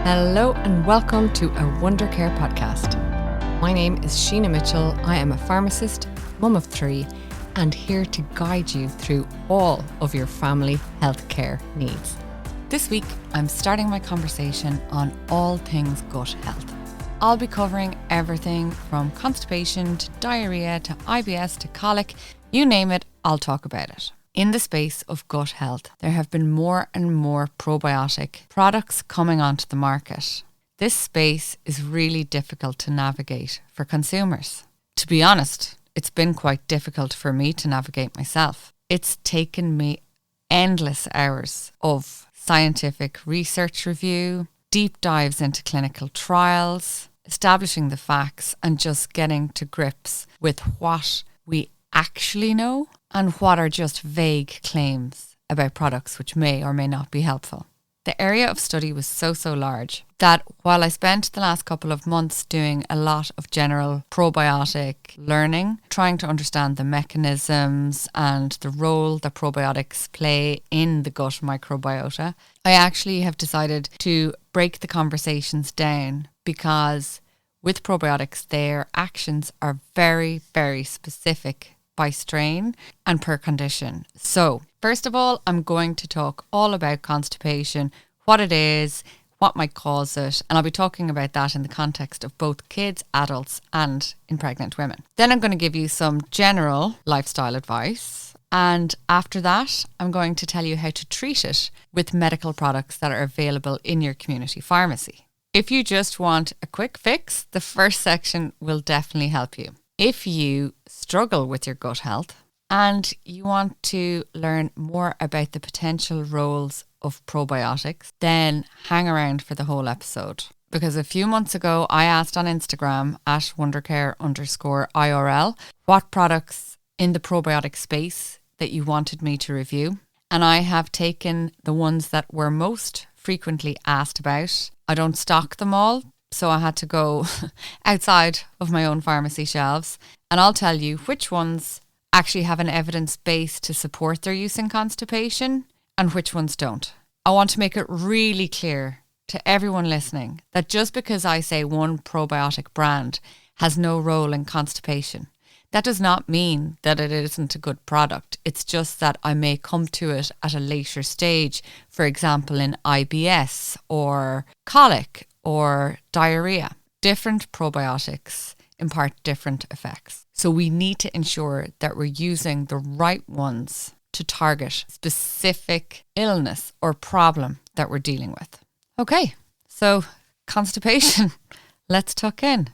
Hello and welcome to a Wonder Care podcast. My name is Sheena Mitchell. I am a pharmacist, mum of 3, and here to guide you through all of your family healthcare needs. This week, I'm starting my conversation on all things gut health. I'll be covering everything from constipation to diarrhea to IBS to colic. You name it, I'll talk about it. In the space of gut health, there have been more and more probiotic products coming onto the market. This space is really difficult to navigate for consumers. To be honest, it's been quite difficult for me to navigate myself. It's taken me endless hours of scientific research review, deep dives into clinical trials, establishing the facts and just getting to grips with what we actually know and what are just vague claims about products which may or may not be helpful. The area of study was so large that while I spent the last couple of months doing a lot of general probiotic learning, trying to understand the mechanisms and the role that probiotics play in the gut microbiota, I actually have decided to break the conversations down because with probiotics, their actions are very, very specific by strain and per condition. So, first of all, I'm going to talk all about constipation, what it is, what might cause it, and I'll be talking about that in the context of both kids, adults, and in pregnant women. Then I'm going to give you some general lifestyle advice, and after that, I'm going to tell you how to treat it with medical products that are available in your community pharmacy. If you just want a quick fix, the first section will definitely help you. If you struggle with your gut health and you want to learn more about the potential roles of probiotics, then hang around for the whole episode. Because a few months ago, I asked on Instagram at wondercare_IRL what products in the probiotic space that you wanted me to review. And I have taken the ones that were most frequently asked about. I don't stock them all, so I had to go outside of my own pharmacy shelves, and I'll tell you which ones actually have an evidence base to support their use in constipation and which ones don't. I want to make it really clear to everyone listening that just because I say one probiotic brand has no role in constipation, that does not mean that it isn't a good product. It's just that I may come to it at a later stage, for example, in IBS or colic or diarrhea. Different probiotics impart different effects. So we need to ensure that we're using the right ones to target specific illness or problem that we're dealing with. Okay, so constipation. Let's tuck in.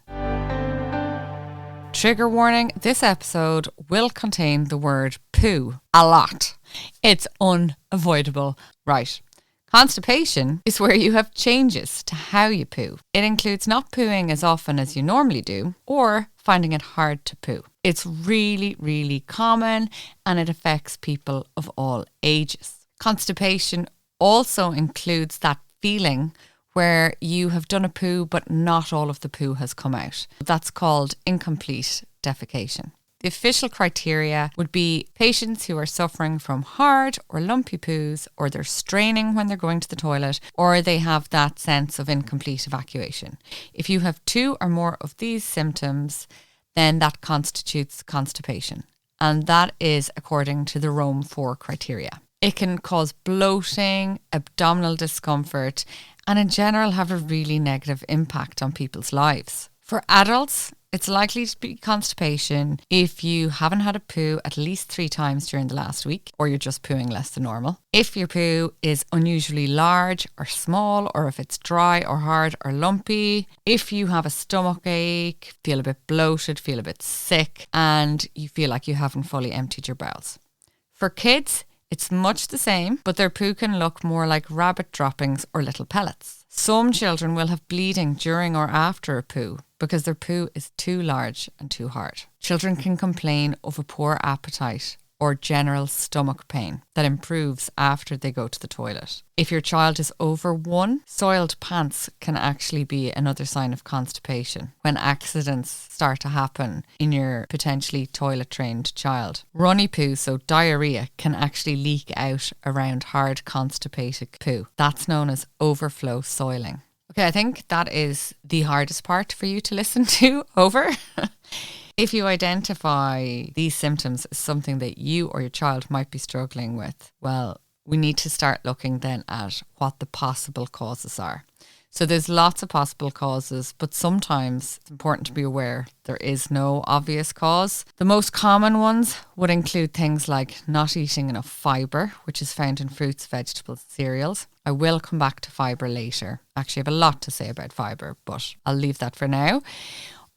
Trigger warning, this episode will contain the word poo a lot. It's unavoidable. Right. Constipation is where you have changes to how you poo. It includes not pooing as often as you normally do or finding it hard to poo. It's really, really common and it affects people of all ages. Constipation also includes that feeling where you have done a poo but not all of the poo has come out. That's called incomplete defecation. The official criteria would be patients who are suffering from hard or lumpy poos, or they're straining when they're going to the toilet, or they have that sense of incomplete evacuation. If you have 2 or more of these symptoms, then that constitutes constipation. And that is according to the Rome 4 criteria. It can cause bloating, abdominal discomfort, and in general have a really negative impact on people's lives. For adults, it's likely to be constipation if you haven't had a poo at least 3 times during the last week, or you're just pooing less than normal. If your poo is unusually large or small, or if it's dry or hard or lumpy. If you have a stomach ache, feel a bit bloated, feel a bit sick, and you feel like you haven't fully emptied your bowels. For kids, it's much the same, but their poo can look more like rabbit droppings or little pellets. Some children will have bleeding during or after a poo because their poo is too large and too hard. Children can complain of a poor appetite or general stomach pain that improves after they go to the toilet. If your child is over 1, soiled pants can actually be another sign of constipation when accidents start to happen in your potentially toilet-trained child. Runny poo, so diarrhea, can actually leak out around hard constipated poo. That's known as overflow soiling. Okay, I think that is the hardest part for you to listen to over. If you identify these symptoms as something that you or your child might be struggling with, well, we need to start looking then at what the possible causes are. So there's lots of possible causes, but sometimes it's important to be aware there is no obvious cause. The most common ones would include things like not eating enough fibre, which is found in fruits, vegetables, cereals. I will come back to fibre later. Actually, I have a lot to say about fibre, but I'll leave that for now.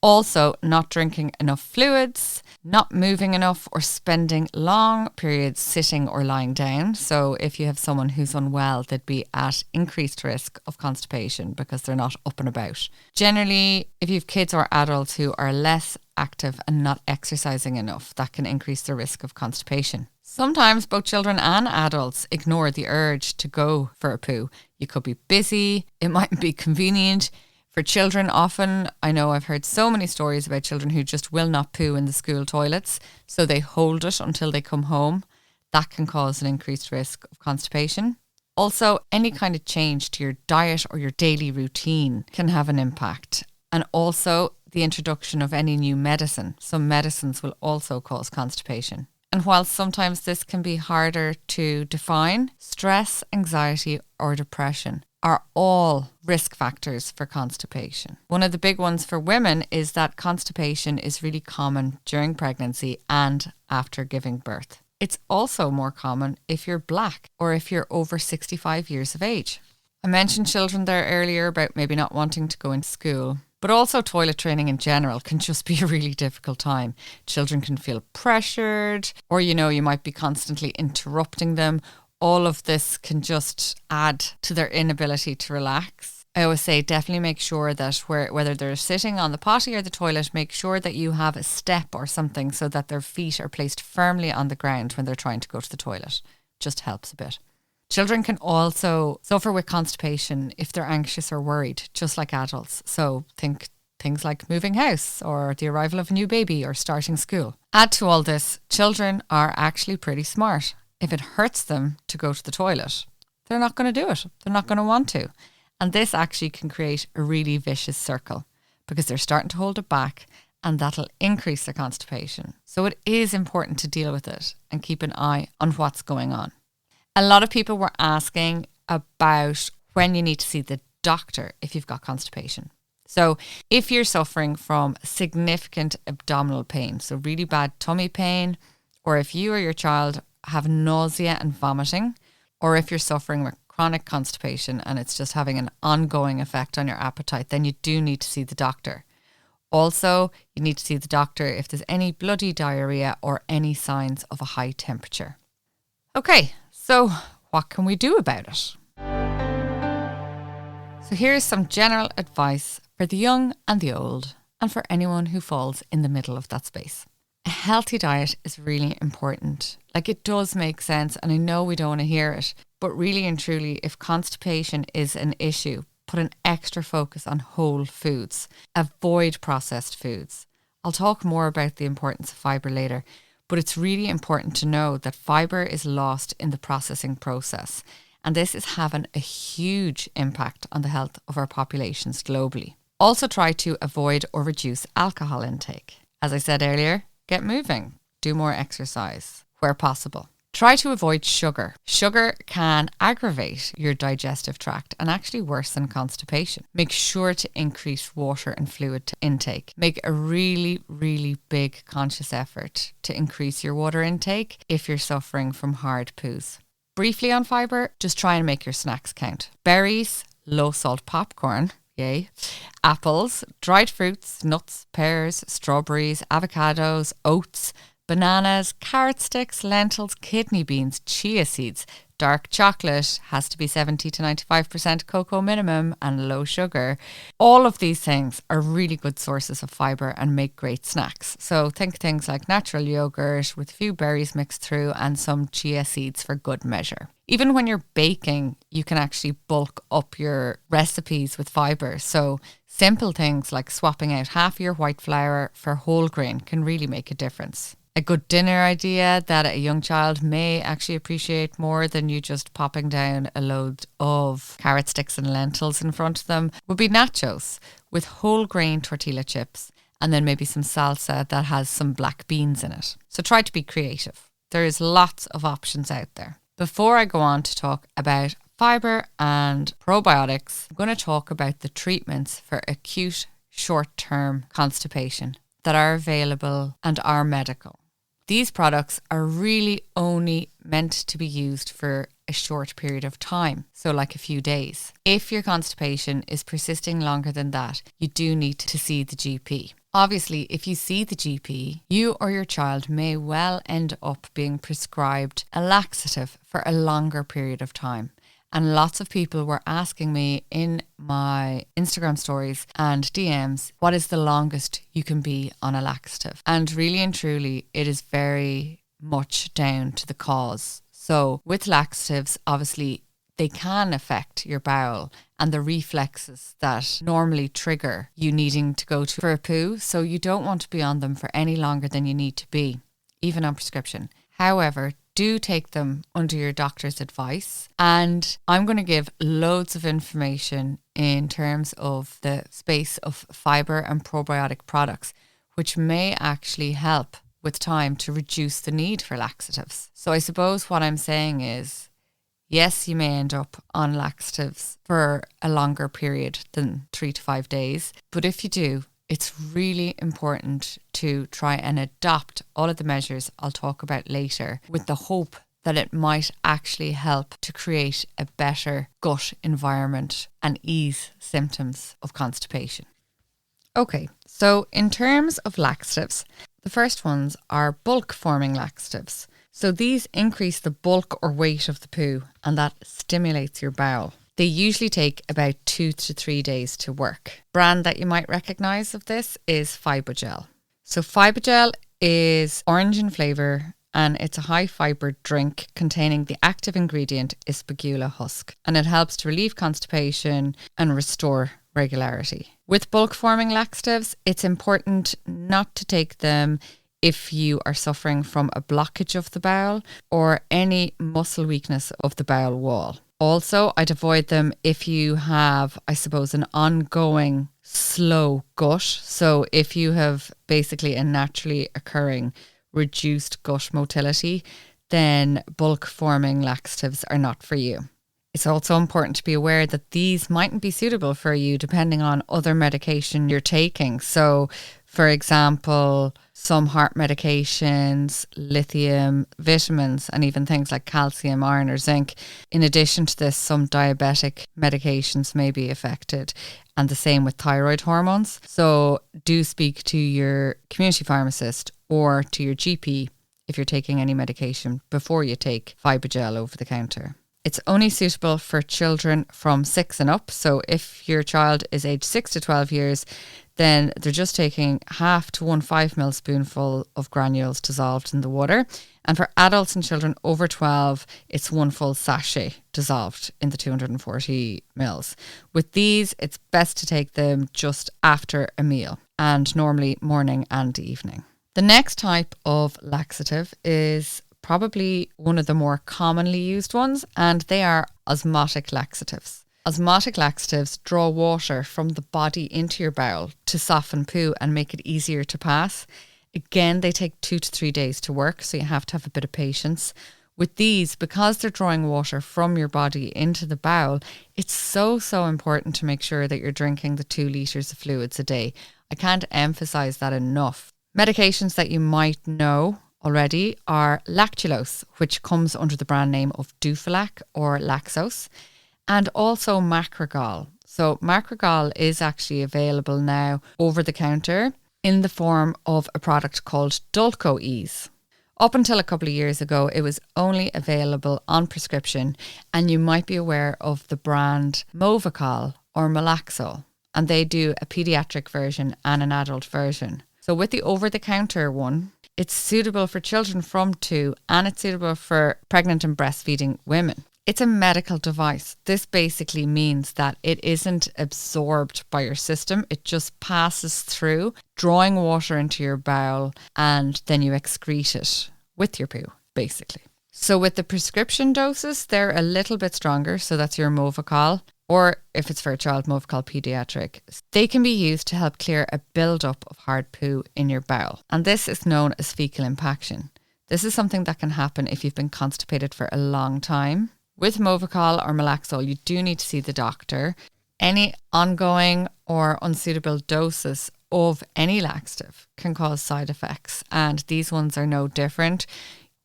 Also, not drinking enough fluids, not moving enough, or spending long periods sitting or lying down. So if you have someone who's unwell, they'd be at increased risk of constipation because they're not up and about. Generally, if you have kids or adults who are less active and not exercising enough, that can increase the risk of constipation. Sometimes both children and adults ignore the urge to go for a poo. You could be busy, it might be convenient. For children, often, I know I've heard so many stories about children who just will not poo in the school toilets, so they hold it until they come home. That can cause an increased risk of constipation. Also, any kind of change to your diet or your daily routine can have an impact. And also, the introduction of any new medicine. Some medicines will also cause constipation. And while sometimes this can be harder to define, stress, anxiety, or depression are all risk factors for constipation. One of the big ones for women is that constipation is really common during pregnancy and after giving birth. It's also more common if you're Black or if you're over 65 years of age. I mentioned children there earlier about maybe not wanting to go into school, but also toilet training in general can just be a really difficult time. Children can feel pressured, or you might be constantly interrupting them. All of this can just add to their inability to relax. I always say definitely make sure that whether they're sitting on the potty or the toilet, make sure that you have a step or something so that their feet are placed firmly on the ground when they're trying to go to the toilet. Just helps a bit. Children can also suffer with constipation if they're anxious or worried, just like adults. So think things like moving house or the arrival of a new baby or starting school. Add to all this, children are actually pretty smart. If it hurts them to go to the toilet, they're not going to do it. They're not going to want to. And this actually can create a really vicious circle because they're starting to hold it back, and that'll increase their constipation. So it is important to deal with it and keep an eye on what's going on. A lot of people were asking about when you need to see the doctor if you've got constipation. So if you're suffering from significant abdominal pain, so really bad tummy pain, or if you or your child have nausea and vomiting, or if you're suffering with chronic constipation and it's just having an ongoing effect on your appetite, then you do need to see the doctor. Also, you need to see the doctor if there's any bloody diarrhea or any signs of a high temperature. Okay, so what can we do about it? So here's some general advice for the young and the old, and for anyone who falls in the middle of that space. A healthy diet is really important. Like, it does make sense, and I know we don't want to hear it, but really and truly, if constipation is an issue, put an extra focus on whole foods. Avoid processed foods. I'll talk more about the importance of fibre later, but it's really important to know that fibre is lost in the processing process, and this is having a huge impact on the health of our populations globally. Also, try to avoid or reduce alcohol intake. As I said earlier, get moving, do more exercise where possible. Try to avoid sugar. Sugar can aggravate your digestive tract and actually worsen constipation. Make sure to increase water and fluid intake. Make a really, really big conscious effort to increase your water intake if you're suffering from hard poos. Briefly on fibre, just try and make your snacks count. Berries, low salt popcorn, yay, apples, dried fruits, nuts, pears, strawberries, avocados, oats, bananas, carrot sticks, lentils, kidney beans, chia seeds. Dark chocolate has to be 70 to 95% cocoa minimum and low sugar. All of these things are really good sources of fibre and make great snacks. So think things like natural yogurt with a few berries mixed through and some chia seeds for good measure. Even when you're baking, you can actually bulk up your recipes with fibre. So simple things like swapping out half your white flour for whole grain can really make a difference. a good dinner idea that a young child may actually appreciate more than you just popping down a load of carrot sticks and lentils in front of them would be nachos with whole grain tortilla chips and then maybe some salsa that has some black beans in it. So try to be creative. There is lots of options out there. Before I go on to talk about fibre and probiotics, I'm going to talk about the treatments for acute short-term constipation that are available and are medical. These products are really only meant to be used for a short period of time, so like a few days. If your constipation is persisting longer than that, you do need to see the GP. Obviously, if you see the GP, you or your child may well end up being prescribed a laxative for a longer period of time. And lots of people were asking me in my Instagram stories and DMs, what is the longest you can be on a laxative? And really and truly, it is very much down to the cause. So with laxatives, obviously, they can affect your bowel and the reflexes that normally trigger you needing to go for a poo. So you don't want to be on them for any longer than you need to be, even on prescription. However, do take them under your doctor's advice. And I'm going to give loads of information in terms of the space of fibre and probiotic products, which may actually help with time to reduce the need for laxatives. So I suppose what I'm saying is, yes, you may end up on laxatives for a longer period than 3 to 5 days. But if you do, it's really important to try and adopt all of the measures I'll talk about later with the hope that it might actually help to create a better gut environment and ease symptoms of constipation. Okay, so in terms of laxatives, the first ones are bulk forming laxatives. So these increase the bulk or weight of the poo and that stimulates your bowel. They usually take about 2 to 3 days to work. Brand that you might recognise of this is Fibrogel. So Fibrogel is orange in flavour and it's a high fibre drink containing the active ingredient Ispagula husk, and it helps to relieve constipation and restore regularity. With bulk forming laxatives, it's important not to take them if you are suffering from a blockage of the bowel or any muscle weakness of the bowel wall. Also, I'd avoid them if you have, I suppose, an ongoing slow gut. So if you have basically a naturally occurring reduced gut motility, then bulk forming laxatives are not for you. It's also important to be aware that these mightn't be suitable for you depending on other medication you're taking. So, for example, some heart medications, lithium, vitamins, and even things like calcium, iron or zinc. In addition to this, some diabetic medications may be affected, and the same with thyroid hormones. So do speak to your community pharmacist or to your GP if you're taking any medication before you take Fibrogel over the counter. It's only suitable for children from 6 and up. So if your child is aged 6 to 12 years, then they're just taking 1/2 to 1 5 spoonful of granules dissolved in the water. And for adults and children over 12, it's 1 full sachet dissolved in the 240 mils. With these, it's best to take them just after a meal and normally morning and evening. The next type of laxative is probably one of the more commonly used ones, and they are osmotic laxatives. Osmotic laxatives draw water from the body into your bowel to soften poo and make it easier to pass. Again, they take 2 to 3 days to work, so you have to have a bit of patience. With these, because they're drawing water from your body into the bowel, it's so important to make sure that you're drinking the 2 litres of fluids a day. I can't emphasise that enough. Medications that you might know already are lactulose, which comes under the brand name of Dufalac or Laxose, and also Macrogol. So Macrogol is actually available now over the counter in the form of a product called Dulco Ease. Up until a couple of years ago, it was only available on prescription, and you might be aware of the brand Movicol or Malaxol, and they do a pediatric version and an adult version. So with the over-the-counter one, it's suitable for children from 2 and it's suitable for pregnant and breastfeeding women. It's a medical device. This basically means that it isn't absorbed by your system. It just passes through, drawing water into your bowel, and then you excrete it with your poo, basically. So with the prescription doses, they're a little bit stronger. So that's your Movicol, or if it's for a child, Movicol Pediatric. They can be used to help clear a buildup of hard poo in your bowel. And this is known as fecal impaction. This is something that can happen if you've been constipated for a long time. With Movicol or Malaxol, you do need to see the doctor. Any ongoing or unsuitable doses of any laxative can cause side effects, and these ones are no different.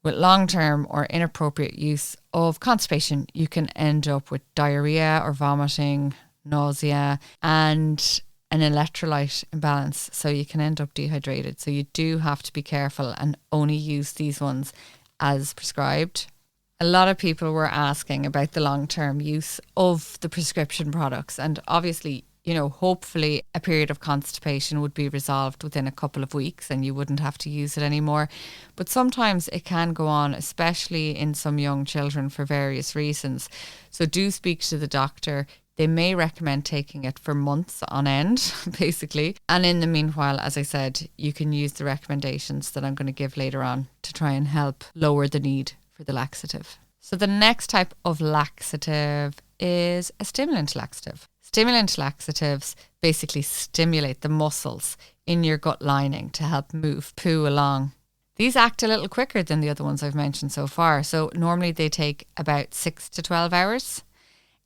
With long-term or inappropriate use of constipation, you can end up with diarrhea or vomiting, nausea, and an electrolyte imbalance. So you can end up dehydrated. So you do have to be careful and only use these ones as prescribed. A lot of people were asking about the long-term use of the prescription products, and obviously, hopefully a period of constipation would be resolved within a couple of weeks and you wouldn't have to use it anymore. But sometimes it can go on, especially in some young children, for various reasons. So do speak to the doctor. They may recommend taking it for months on end, basically. And in the meanwhile, as I said, you can use the recommendations that I'm going to give later on to try and help lower the need for the laxative. So the next type of laxative is a stimulant laxative. Stimulant laxatives basically stimulate the muscles in your gut lining to help move poo along. These act a little quicker than the other ones I've mentioned so far. So normally they take about 6 to 12 hours.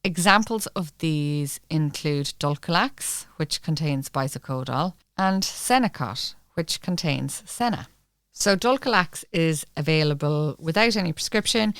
Examples of these include Dulcolax, which contains bisoconazole, and Senecot, which contains Senna. So Dulcolax is available without any prescription,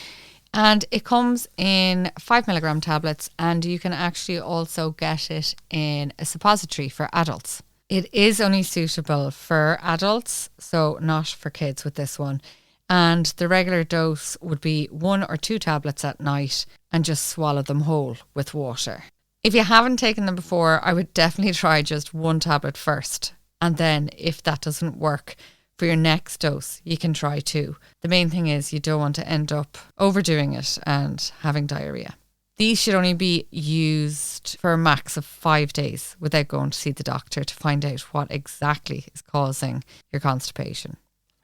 and it comes in 5 milligram tablets, and you can actually also get it in a suppository for adults. It is only suitable for adults, so not for kids with this one. And the regular dose would be 1 or 2 tablets at night and just swallow them whole with water. If you haven't taken them before, I would definitely try just 1 tablet first. And then if that doesn't work, for your next dose, you can try 2. The main thing is you don't want to end up overdoing it and having diarrhea. These should only be used for a max of 5 days without going to see the doctor to find out what exactly is causing your constipation.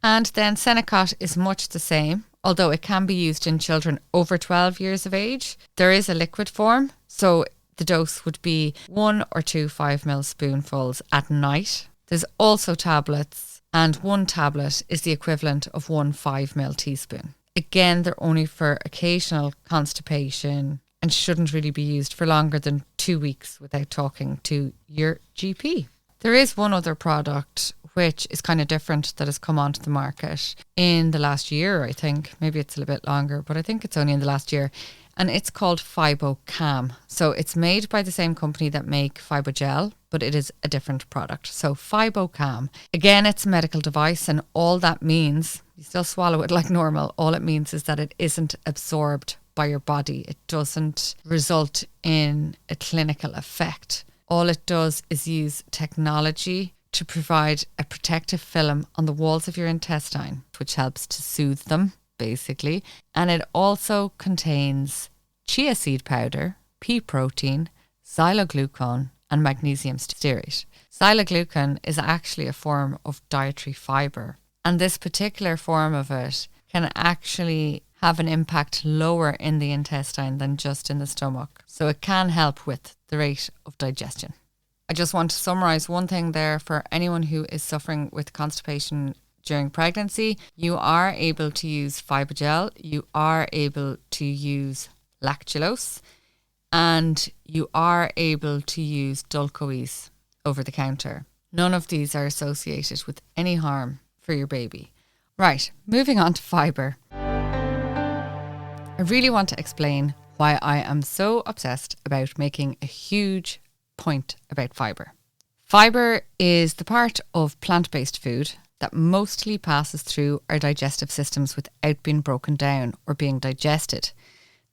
And then Senecot is much the same, although it can be used in children over 12 years of age. There is a liquid form, so the dose would be 1 or 2 5ml spoonfuls at night. There's also tablets, and 1 tablet is the equivalent of 1 5ml teaspoon. Again, they're only for occasional constipation and shouldn't really be used for longer than 2 weeks without talking to your GP. There is one other product which is kind of different that has come onto the market in the last year, I think. Maybe it's a little bit longer, but I think it's only in the last year. And it's called Fibocam. So it's made by the same company that make Fibogel, but it is a different product. So Fibocam, again, it's a medical device, and all that means, you still swallow it like normal, all it means is that it isn't absorbed by your body. It doesn't result in a clinical effect. All it does is use technology to provide a protective film on the walls of your intestine, which helps to soothe them, basically. And it also contains chia seed powder, pea protein, xyloglucone, and magnesium stearate. Xyloglucone is actually a form of dietary fibre, and this particular form of it can actually have an impact lower in the intestine than just in the stomach. So it can help with the rate of digestion. I just want to summarise one thing there for anyone who is suffering with constipation during pregnancy. You are able to use Fibogel, you are able to use lactulose, and you are able to use Dulcoes over the counter. None of these are associated with any harm for your baby. Right, moving on to fibre. I really want to explain why I am so obsessed about making a huge point about fibre. Fibre is the part of plant-based food that mostly passes through our digestive systems without being broken down or being digested.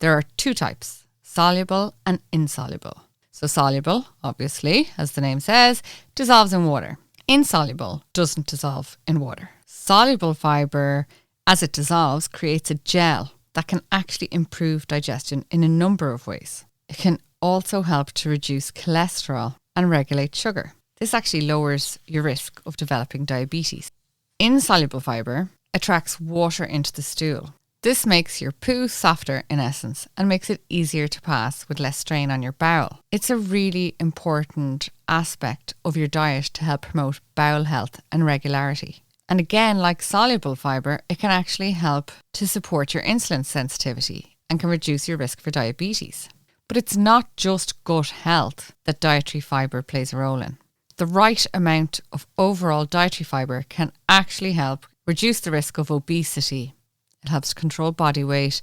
There are 2 types, soluble and insoluble. So soluble, obviously, as the name says, dissolves in water. Insoluble doesn't dissolve in water. Soluble fibre, as it dissolves, creates a gel, that can actually improve digestion in a number of ways. It can also help to reduce cholesterol and regulate sugar. This actually lowers your risk of developing diabetes. Insoluble fibre attracts water into the stool. This makes your poo softer in essence and makes it easier to pass with less strain on your bowel. It's a really important aspect of your diet to help promote bowel health and regularity. And again, like soluble fibre, it can actually help to support your insulin sensitivity and can reduce your risk for diabetes. But it's not just gut health that dietary fibre plays a role in. The right amount of overall dietary fibre can actually help reduce the risk of obesity. It helps control body weight,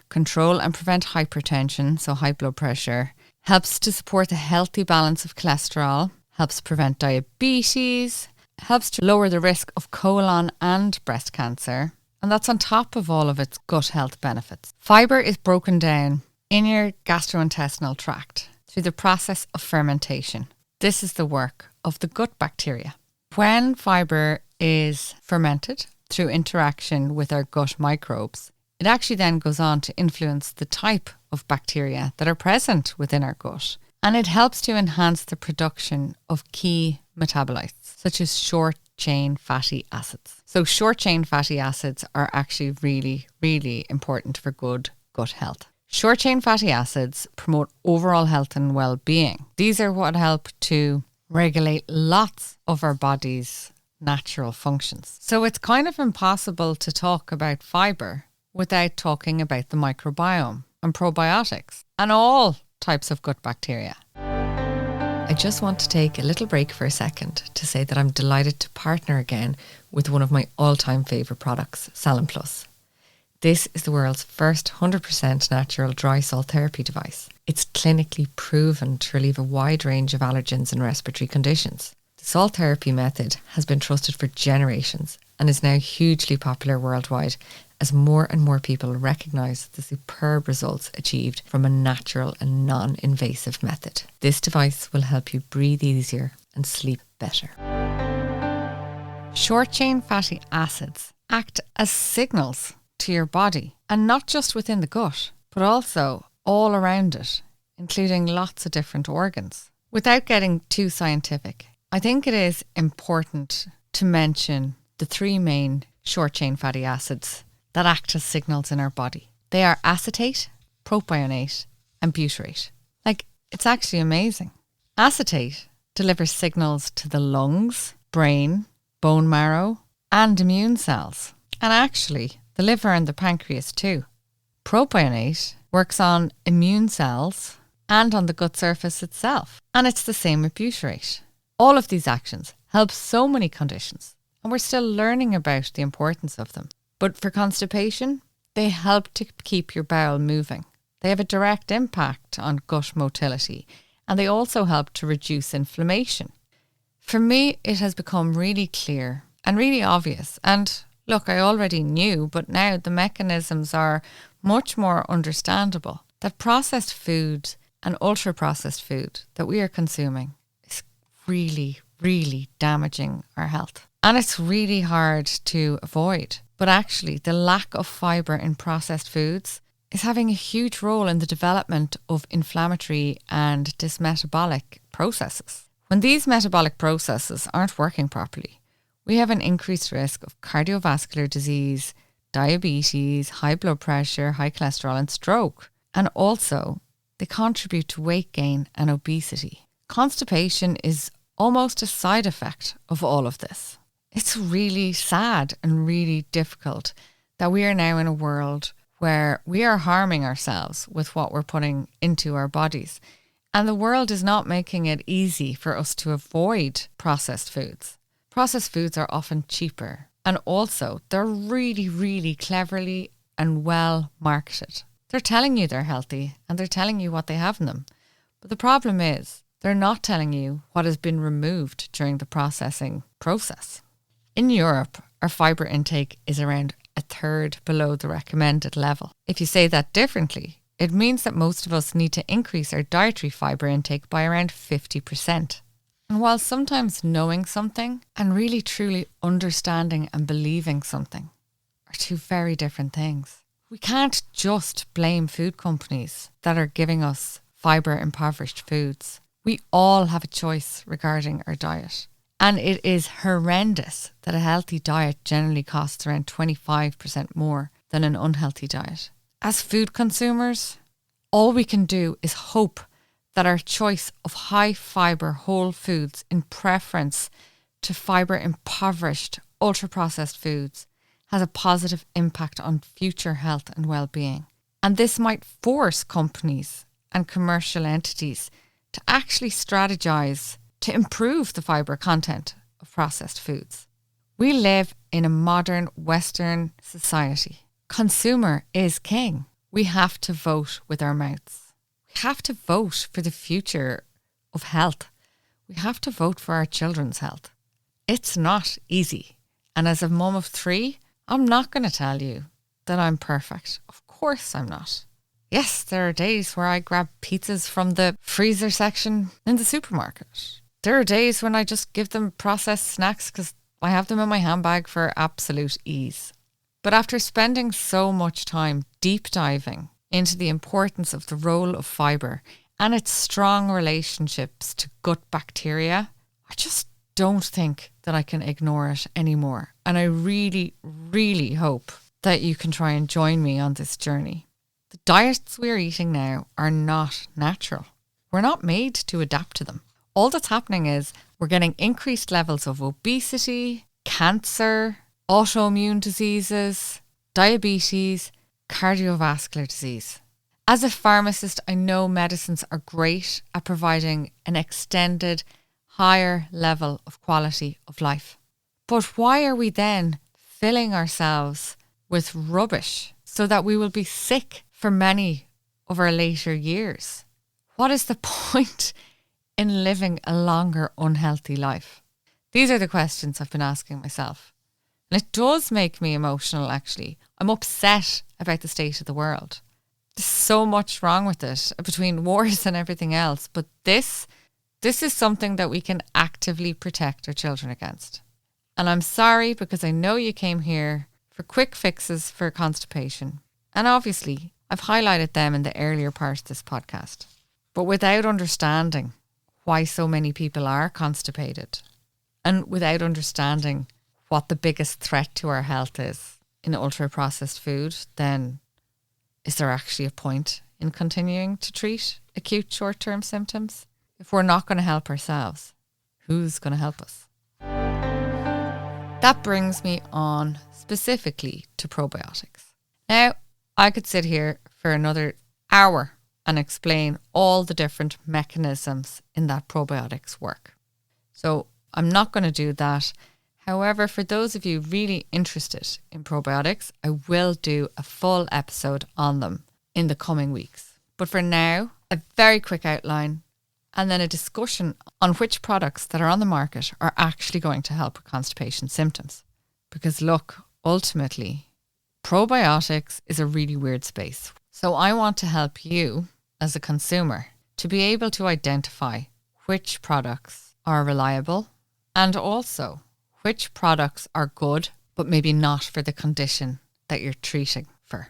control and prevent hypertension, so high blood pressure, helps to support a healthy balance of cholesterol, helps prevent diabetes, helps to lower the risk of colon and breast cancer, and that's on top of all of its gut health benefits. Fibre is broken down in your gastrointestinal tract through the process of fermentation. This is the work of the gut bacteria. When fibre is fermented through interaction with our gut microbes, it actually then goes on to influence the type of bacteria that are present within our gut. And it helps to enhance the production of key metabolites, such as short-chain fatty acids. So short-chain fatty acids are actually really, really important for good gut health. Short-chain fatty acids promote overall health and well-being. These are what help to regulate lots of our body's natural functions. So it's kind of impossible to talk about fibre without talking about the microbiome and probiotics and all types of gut bacteria. I just want to take a little break for a second to say that I'm delighted to partner again with one of my all-time favourite products, Saline Plus. This is the world's first 100% natural dry salt therapy device. It's clinically proven to relieve a wide range of allergens and respiratory conditions. The salt therapy method has been trusted for generations and is now hugely popular worldwide as more and more people recognise the superb results achieved from a natural and non-invasive method. This device will help you breathe easier and sleep better. Short-chain fatty acids act as signals to your body, and not just within the gut, but also all around it, including lots of different organs. Without getting too scientific, I think it is important to mention the three main short-chain fatty acids that act as signals in our body. They are acetate, propionate, and butyrate. It's actually amazing. Acetate delivers signals to the lungs, brain, bone marrow, and immune cells. And actually, the liver and the pancreas too. Propionate works on immune cells and on the gut surface itself. And it's the same with butyrate. All of these actions help so many conditions, and we're still learning about the importance of them. But for constipation, they help to keep your bowel moving. They have a direct impact on gut motility, and they also help to reduce inflammation. For me, it has become really clear and really obvious, and look, I already knew, but now the mechanisms are much more understandable, that processed food and ultra-processed food that we are consuming is really, really damaging our health. And it's really hard to avoid. But actually, the lack of fibre in processed foods is having a huge role in the development of inflammatory and dysmetabolic processes. When these metabolic processes aren't working properly, we have an increased risk of cardiovascular disease, diabetes, high blood pressure, high cholesterol, and stroke. And also, they contribute to weight gain and obesity. Constipation is almost a side effect of all of this. It's really sad and really difficult that we are now in a world where we are harming ourselves with what we're putting into our bodies. And the world is not making it easy for us to avoid processed foods. Processed foods are often cheaper, and also they're really, really cleverly and well marketed. They're telling you they're healthy and they're telling you what they have in them. But the problem is they're not telling you what has been removed during the processing process. In Europe, our fibre intake is around a third below the recommended level. If you say that differently, it means that most of us need to increase our dietary fibre intake by around 50%. And while sometimes knowing something and really truly understanding and believing something are two very different things, We can't just blame food companies that are giving us fibre impoverished foods. We all have a choice regarding our diet. And it is horrendous that a healthy diet generally costs around 25% more than an unhealthy diet. As food consumers, all we can do is hope that our choice of high fibre whole foods in preference to fibre impoverished ultra-processed foods has a positive impact on future health and well-being. And this might force companies and commercial entities to actually strategize to improve the fibre content of processed foods. We live in a modern Western society. Consumer is king. We have to vote with our mouths. We have to vote for the future of health. We have to vote for our children's health. It's not easy. And as a mum of 3, I'm not going to tell you that I'm perfect. Of course I'm not. Yes, there are days where I grab pizzas from the freezer section in the supermarket. There are days when I just give them processed snacks because I have them in my handbag for absolute ease. But after spending so much time deep diving into the importance of the role of fibre and its strong relationships to gut bacteria, I just don't think that I can ignore it anymore. And I really, really hope that you can try and join me on this journey. The diets we're eating now are not natural. We're not made to adapt to them. All that's happening is we're getting increased levels of obesity, cancer, autoimmune diseases, diabetes, cardiovascular disease. As a pharmacist, I know medicines are great at providing an extended, higher level of quality of life. But why are we then filling ourselves with rubbish so that we will be sick for many of our later years? What is the point in living a longer unhealthy life? These are the questions I've been asking myself. And it does make me emotional, actually. I'm upset about the state of the world. There's so much wrong with it, between wars and everything else. But this is something that we can actively protect our children against. And I'm sorry because I know you came here for quick fixes for constipation. And obviously, I've highlighted them in the earlier part of this podcast. But without understanding why so many people are constipated, and without understanding what the biggest threat to our health is in ultra-processed food, then is there actually a point in continuing to treat acute short-term symptoms? If we're not going to help ourselves, who's going to help us? That brings me on specifically to probiotics. Now, I could sit here for another hour and explain all the different mechanisms in that probiotics work. So I'm not going to do that. However, for those of you really interested in probiotics, I will do a full episode on them in the coming weeks. But for now, a very quick outline and then a discussion on which products that are on the market are actually going to help with constipation symptoms. Because look, ultimately, probiotics is a really weird space. So I want to help you as a consumer to be able to identify which products are reliable and also which products are good, but maybe not for the condition that you're treating for.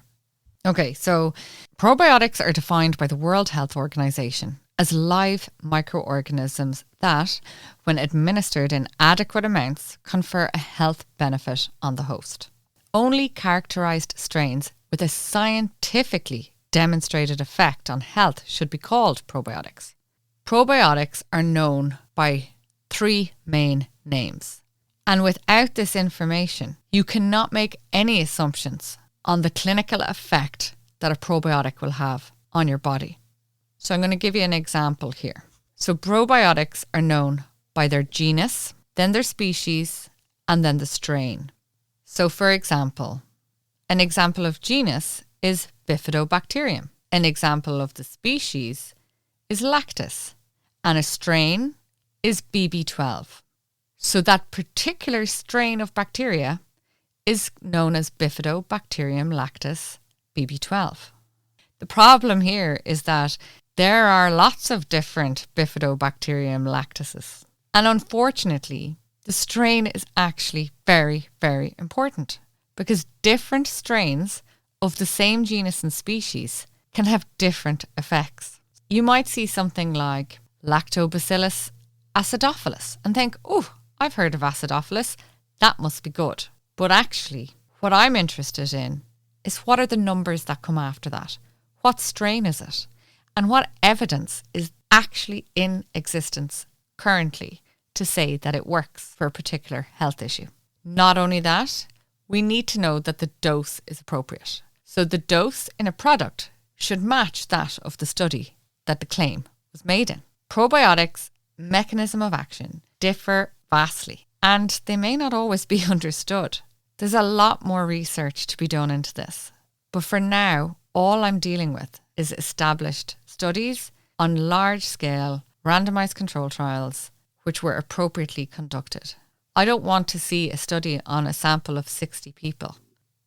Okay, so probiotics are defined by the World Health Organization as live microorganisms that, when administered in adequate amounts, confer a health benefit on the host. Only characterized strains with a scientifically demonstrated effect on health should be called probiotics. Probiotics are known by 3 main names. And without this information, you cannot make any assumptions on the clinical effect that a probiotic will have on your body. So I'm going to give you an example here. So probiotics are known by their genus, then their species, and then the strain. So for example, an example of genus is Bifidobacterium. An example of the species is Lactis. And a strain is BB12. So that particular strain of bacteria is known as Bifidobacterium lactis BB12. The problem here is that there are lots of different Bifidobacterium lactises. And unfortunately, the strain is actually very, very important because different strains of the same genus and species can have different effects. You might see something like Lactobacillus acidophilus and think, oh, I've heard of acidophilus, that must be good. But actually, what I'm interested in is what are the numbers that come after that? What strain is it? And what evidence is actually in existence currently to say that it works for a particular health issue? Not only that, we need to know that the dose is appropriate. So the dose in a product should match that of the study that the claim was made in. Probiotics' mechanism of action differ vastly, and they may not always be understood. There's a lot more research to be done into this. But for now, all I'm dealing with is established studies on large-scale randomized control trials which were appropriately conducted. I don't want to see a study on a sample of 60 people.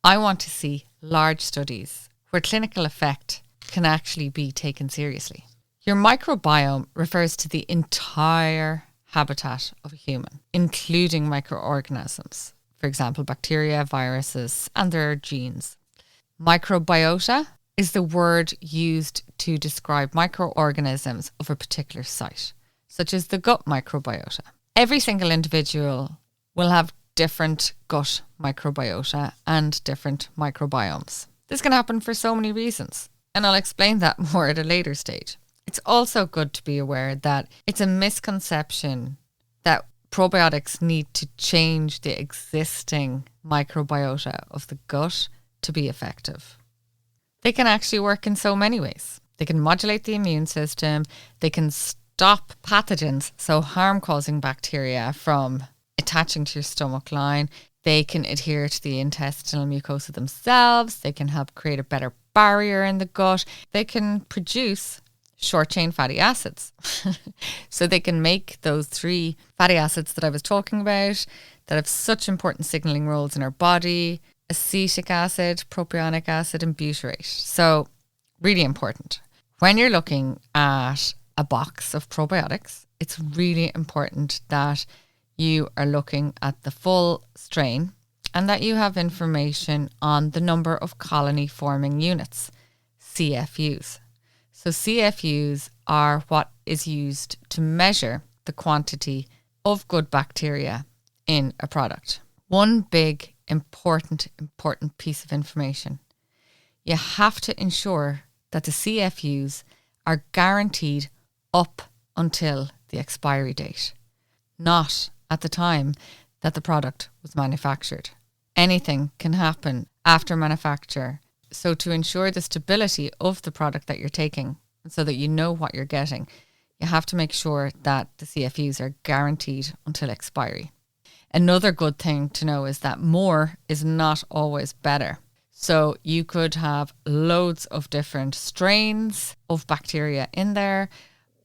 I want to see large studies where clinical effect can actually be taken seriously. Your microbiome refers to the entire habitat of a human, including microorganisms, for example, bacteria, viruses, and their genes. Microbiota is the word used to describe microorganisms of a particular site, such as the gut microbiota. Every single individual will have different gut microbiota and different microbiomes. This can happen for so many reasons, and I'll explain that more at a later stage. It's also good to be aware that it's a misconception that probiotics need to change the existing microbiota of the gut to be effective. They can actually work in so many ways. They can modulate the immune system. They can stop pathogens, so harm-causing bacteria, from attaching to your stomach line. They can adhere to the intestinal mucosa themselves. They can help create a better barrier in the gut. They can produce short-chain fatty acids. So they can make those 3 fatty acids that I was talking about that have such important signaling roles in our body: acetic acid, propionic acid, and butyrate. So really important. When you're looking at a box of probiotics, it's really important that you are looking at the full strain and that you have information on the number of colony forming units, CFUs. So CFUs are what is used to measure the quantity of good bacteria in a product. One big important piece of information: you have to ensure that the CFUs are guaranteed up until the expiry date, not at the time that the product was manufactured. Anything can happen after manufacture. So to ensure the stability of the product that you're taking, so that you know what you're getting, you have to make sure that the CFUs are guaranteed until expiry. Another good thing to know is that more is not always better. So you could have loads of different strains of bacteria in there,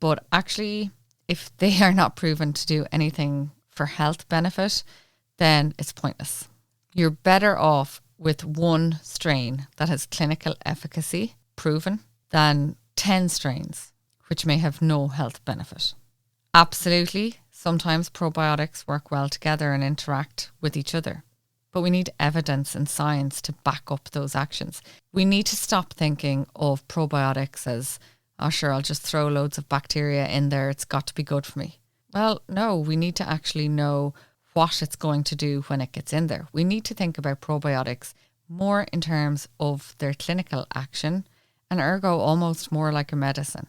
but actually, if they are not proven to do anything for health benefit, then it's pointless. You're better off with one strain that has clinical efficacy proven than 10 strains which may have no health benefit. Absolutely, sometimes probiotics work well together and interact with each other, but we need evidence and science to back up those actions. We need to stop thinking of probiotics as, oh sure, I'll just throw loads of bacteria in there, it's got to be good for me. Well, no, we need to actually know what it's going to do when it gets in there. We need to think about probiotics more in terms of their clinical action, and ergo almost more like a medicine.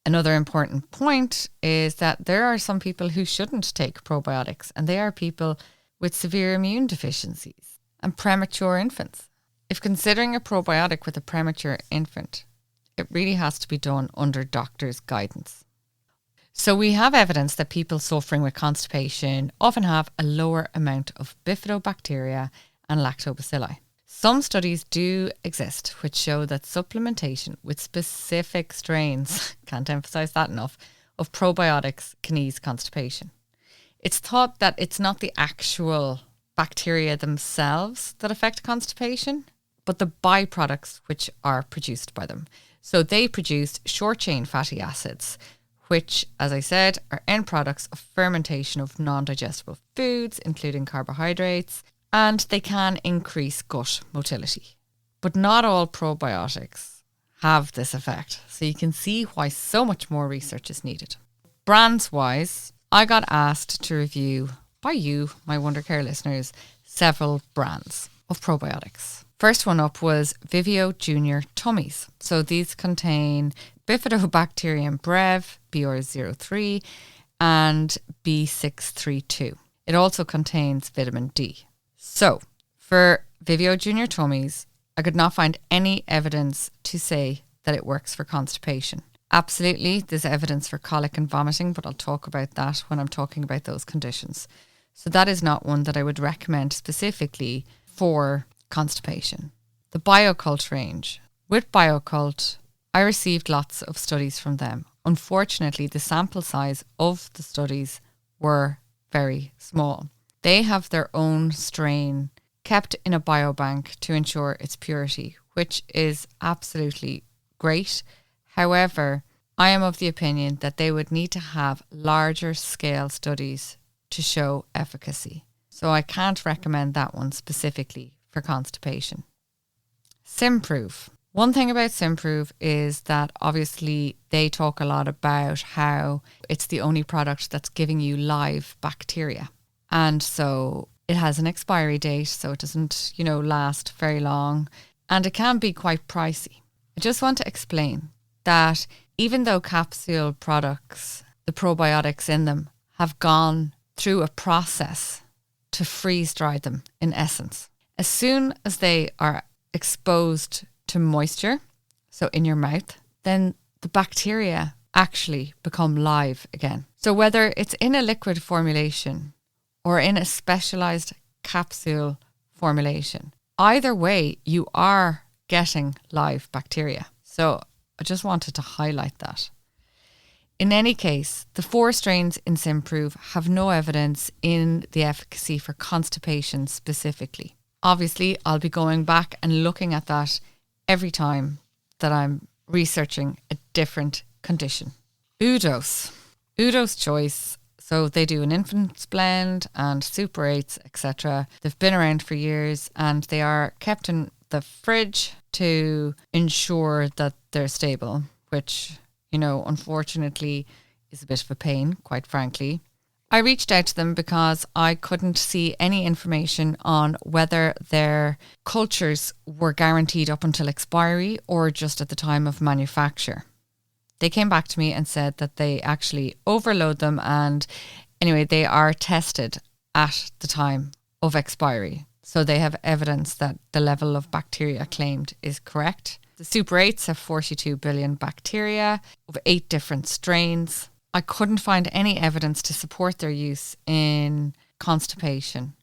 Another important point is that there are some people who shouldn't take probiotics, and they are people with severe immune deficiencies and premature infants. If considering a probiotic with a premature infant, it really has to be done under doctor's guidance. So we have evidence that people suffering with constipation often have a lower amount of bifidobacteria and lactobacilli. Some studies do exist which show that supplementation with specific strains, can't emphasize that enough, of probiotics can ease constipation. It's thought that it's not the actual bacteria themselves that affect constipation, but the byproducts which are produced by them. So they produce short-chain fatty acids, which, as I said, are end products of fermentation of non-digestible foods, including carbohydrates, and they can increase gut motility. But not all probiotics have this effect. So you can see why so much more research is needed. Brands wise, I got asked to review by you, my Wondercare listeners, several brands of probiotics. First one up was Vivio Junior Tummies. So these contain Bifidobacterium breve, BR03, and B632. It also contains vitamin D. So for Vivio Junior Tummies, I could not find any evidence to say that it works for constipation. Absolutely, there's evidence for colic and vomiting, but I'll talk about that when I'm talking about those conditions. So that is not one that I would recommend specifically for constipation. The Biocult range. With Biocult, I received lots of studies from them. Unfortunately, the sample size of the studies were very small. They have their own strain kept in a biobank to ensure its purity, which is absolutely great. However, I am of the opinion that they would need to have larger scale studies to show efficacy. So I can't recommend that one specifically for constipation. Simprove. One thing about Simprove is that obviously they talk a lot about how it's the only product that's giving you live bacteria. And so it has an expiry date, so it doesn't, last very long. And it can be quite pricey. I just want to explain that even though capsule products, the probiotics in them, have gone through a process to freeze dry them in essence, as soon as they are exposed to moisture, so in your mouth, then the bacteria actually become live again. So whether it's in a liquid formulation or in a specialized capsule formulation, either way, you are getting live bacteria. So I just wanted to highlight that. In any case, the 4 strains in Simprove have no evidence in the efficacy for constipation specifically. Obviously, I'll be going back and looking at that every time that I'm researching a different condition. Udos Choice. So they do an infant's blend and Super 8s, etc. They've been around for years and they are kept in the fridge to ensure that they're stable, which, unfortunately is a bit of a pain, quite frankly. I reached out to them because I couldn't see any information on whether their cultures were guaranteed up until expiry or just at the time of manufacture. They came back to me and said that they actually overload them and anyway, they are tested at the time of expiry. So they have evidence that the level of bacteria claimed is correct. The Super 8s have 42 billion bacteria of 8 different strains. I couldn't find any evidence to support their use in constipation.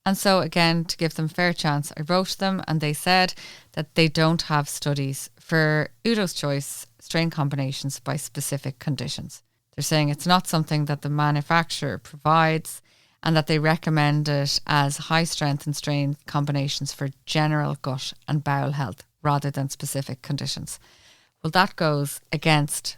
And so again, to give them fair chance, I wrote them and they said that they don't have studies for Udo's Choice strain combinations by specific conditions. They're saying it's not something that the manufacturer provides and that they recommend it as high strength and strain combinations for general gut and bowel health rather than specific conditions. Well, that goes against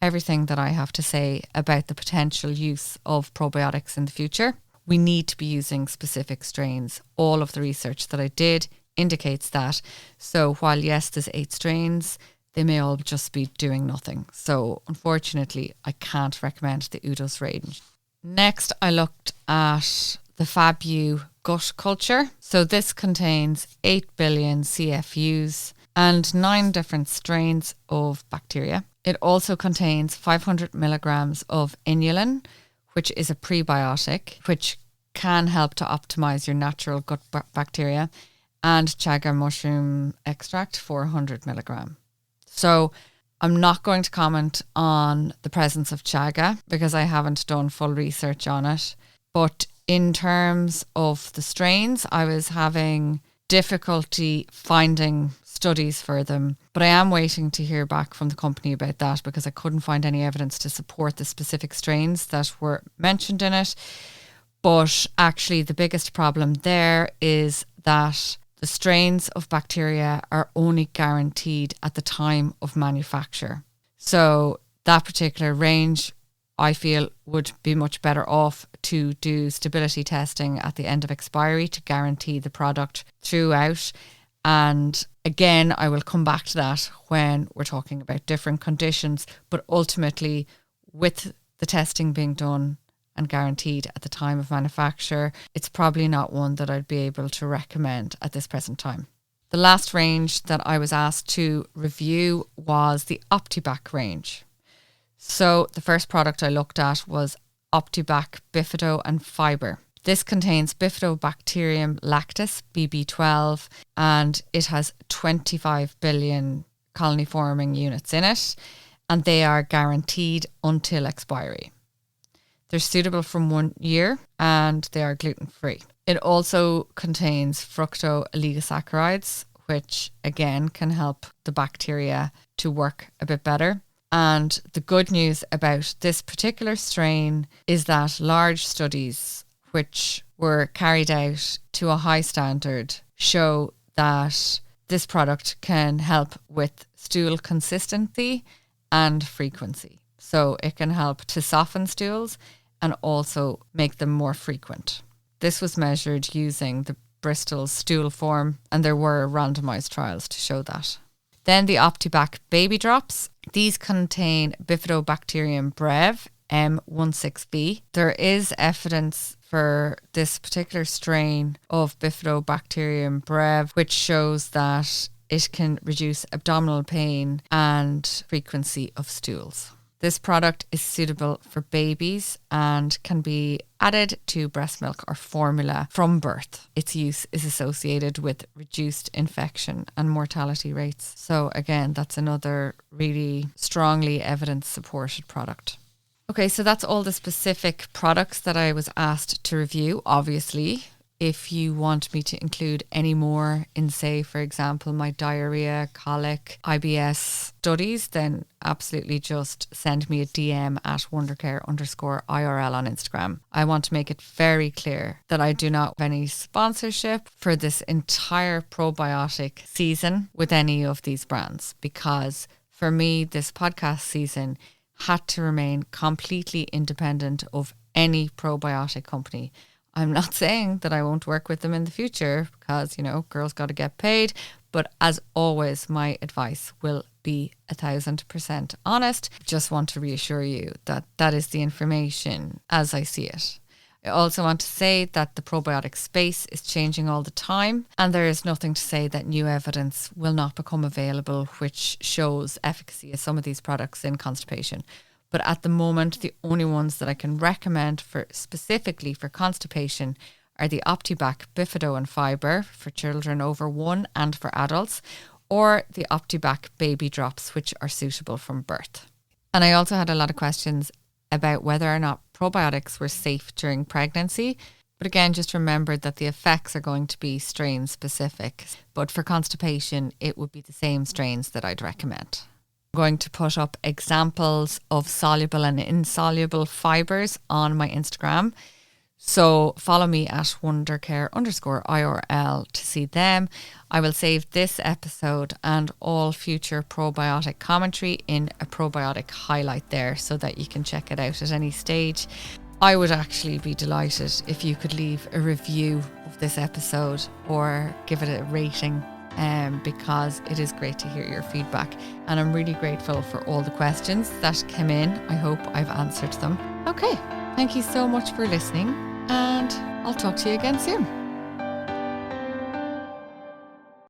everything that I have to say about the potential use of probiotics in the future. We need to be using specific strains. All of the research that I did indicates that. So while yes, there's 8 strains, they may all just be doing nothing. So unfortunately, I can't recommend the Udos range. Next, I looked at the Fabu gut culture. So this contains 8 billion CFUs and 9 different strains of bacteria. It also contains 500 milligrams of inulin, which is a prebiotic, which can help to optimize your natural gut bacteria, and chaga mushroom extract, 400 milligram. So I'm not going to comment on the presence of chaga because I haven't done full research on it. But in terms of the strains, I was having difficulty finding studies for them, but I am waiting to hear back from the company about that because I couldn't find any evidence to support the specific strains that were mentioned in it. But actually the biggest problem there is that the strains of bacteria are only guaranteed at the time of manufacture. So that particular range, I feel, would be much better off to do stability testing at the end of expiry to guarantee the product throughout. And again, I will come back to that when we're talking about different conditions, but ultimately with the testing being done and guaranteed at the time of manufacture, it's probably not one that I'd be able to recommend at this present time. The last range that I was asked to review was the OptiBac range. So the first product I looked at was OptiBac Bifido and Fibre. This contains Bifidobacterium lactis, BB12, and it has 25 billion colony-forming units in it, and they are guaranteed until expiry. They're suitable from 1 year, and they are gluten-free. It also contains fructooligosaccharides, which again can help the bacteria to work a bit better. And the good news about this particular strain is that large studies which were carried out to a high standard show that this product can help with stool consistency and frequency. So it can help to soften stools and also make them more frequent. This was measured using the Bristol stool form, and there were randomized trials to show that. Then the OptiBac baby drops. These contain Bifidobacterium breve, M16B. There is evidence for this particular strain of Bifidobacterium breve, which shows that it can reduce abdominal pain and frequency of stools. This product is suitable for babies and can be added to breast milk or formula from birth. Its use is associated with reduced infection and mortality rates. So again, that's another really strongly evidence-supported product. Okay, so that's all the specific products that I was asked to review. Obviously, if you want me to include any more in, say, for example, my diarrhea, colic, IBS studies, then absolutely just send me a DM at wondercare_IRL on Instagram. I want to make it very clear that I do not have any sponsorship for this entire probiotic season with any of these brands, because for me, this podcast season had to remain completely independent of any probiotic company. I'm not saying that I won't work with them in the future because, girls got to get paid. But as always, my advice will be 1,000% honest. Just want to reassure you that that is the information as I see it. I also want to say that the probiotic space is changing all the time, and there is nothing to say that new evidence will not become available which shows efficacy of some of these products in constipation. But at the moment, the only ones that I can recommend for specifically for constipation are the OptiBac Bifido and Fibre for children over 1 and for adults, or the OptiBac baby drops, which are suitable from birth. And I also had a lot of questions about whether or not probiotics were safe during pregnancy. But again, just remember that the effects are going to be strain specific. But for constipation, it would be the same strains that I'd recommend. I'm going to put up examples of soluble and insoluble fibres on my Instagram. So follow me at wondercare_IRL to see them. I will save this episode and all future probiotic commentary in a probiotic highlight there so that you can check it out at any stage. I would actually be delighted if you could leave a review of this episode or give it a rating, because it is great to hear your feedback. And I'm really grateful for all the questions that came in. I hope I've answered them. Okay, thank you so much for listening, and I'll talk to you again soon.